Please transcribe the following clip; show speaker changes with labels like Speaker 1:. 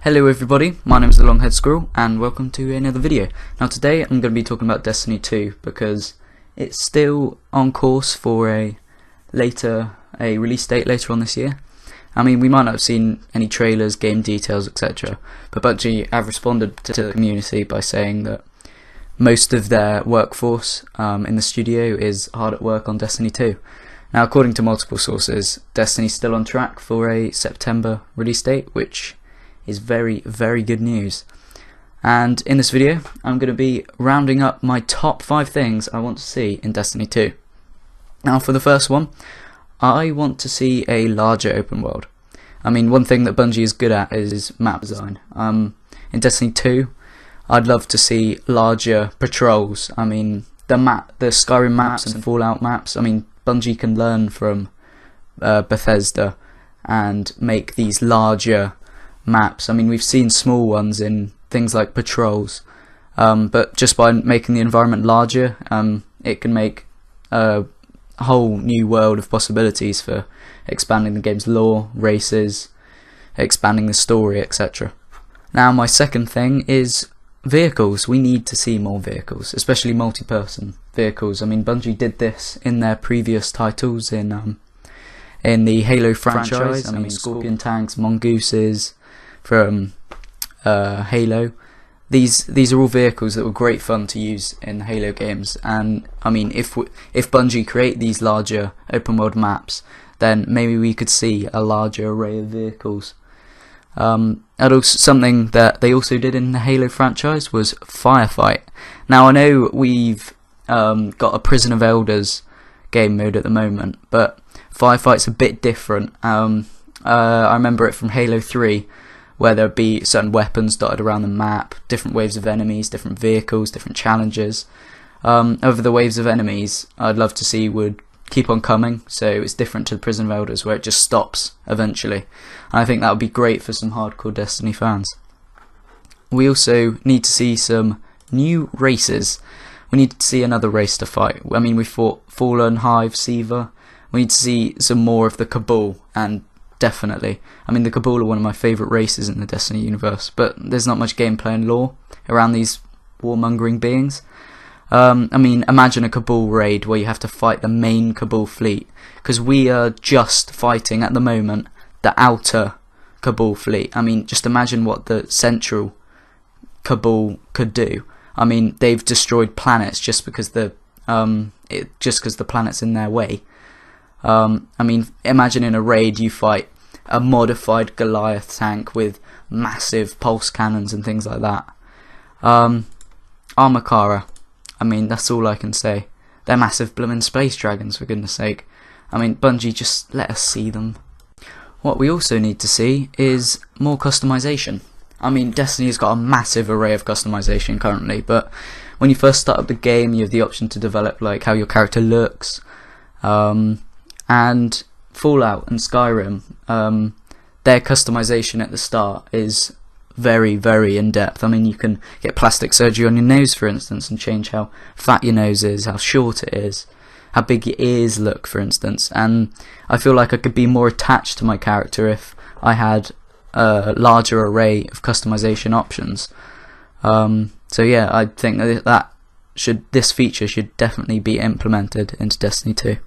Speaker 1: Hello everybody, my name is the Longhead Squirrel and welcome to another video. Now today I'm going to be talking about Destiny 2 because it's still on course for a release date later on this year. I mean, we might not have seen any trailers, game details, etc. But Bungie have responded to the community by saying that most of their workforce in the studio is hard at work on Destiny 2. Now, according to multiple sources, Destiny's still on track for a September release date, which is very, very good news. And in this video, I'm going to be rounding up my top 5 things I want to see in Destiny 2. Now, for the first one, I want to see a larger open world. I mean, one thing that Bungie is good at is map design. In Destiny 2, I'd love to see larger patrols. I mean, the Skyrim maps and Fallout maps. I mean, Bungie can learn from Bethesda and make these larger maps. I mean, we've seen small ones in things like patrols, but just by making the environment larger, it can make a whole new world of possibilities for expanding the game's lore, races, expanding the story, etc. Now, my second thing is vehicles. We need to see more vehicles, especially multi-person vehicles. I mean, Bungie did this in their previous titles in the Halo franchise. I mean, Scorpion tanks, mongooses from Halo. These are all vehicles that were great fun to use in Halo games, and I mean, if Bungie create these larger open world maps, then maybe we could see a larger array of vehicles. And also something that they also did in the Halo franchise was Firefight. Now, I know we've got a Prison of Elders game mode at the moment, but Firefight's a bit different. I remember it from Halo 3, where there'd be certain weapons dotted around the map, different waves of enemies, different vehicles, different challenges. Over the waves of enemies, I'd love to see would keep on coming, so it's different to the Prison of Elders, where it just stops eventually. And I think that would be great for some hardcore Destiny fans. We also need to see some new races. We need to see another race to fight. I mean, we fought Fallen, Hive, Siva. We need to see some more of the Cabal, and definitely, I mean, the Cabal are one of my favourite races in the Destiny universe, but there's not much gameplay and lore around these warmongering beings. I mean, imagine a Cabal raid where you have to fight the main Cabal fleet, because we are just fighting at the moment the outer Cabal fleet. I mean, just imagine what the central Cabal could do. I mean, they've destroyed planets just because the planet's in their way. I mean, imagine in a raid you fight a modified Goliath tank with massive pulse cannons and things like that. Armakara, I mean, that's all I can say. They're massive bloomin' space dragons, for goodness sake. I mean, Bungie, just let us see them. What we also need to see is more customization. I mean, Destiny's got a massive array of customization currently, but when you first start up the game, you have the option to develop like how your character looks. And Fallout and Skyrim, their customization at the start is very, very in-depth. I mean, you can get plastic surgery on your nose, for instance, and change how fat your nose is, how short it is, how big your ears look, for instance. And I feel like I could be more attached to my character if I had a larger array of customization options. So yeah, I think that this feature should definitely be implemented into Destiny 2.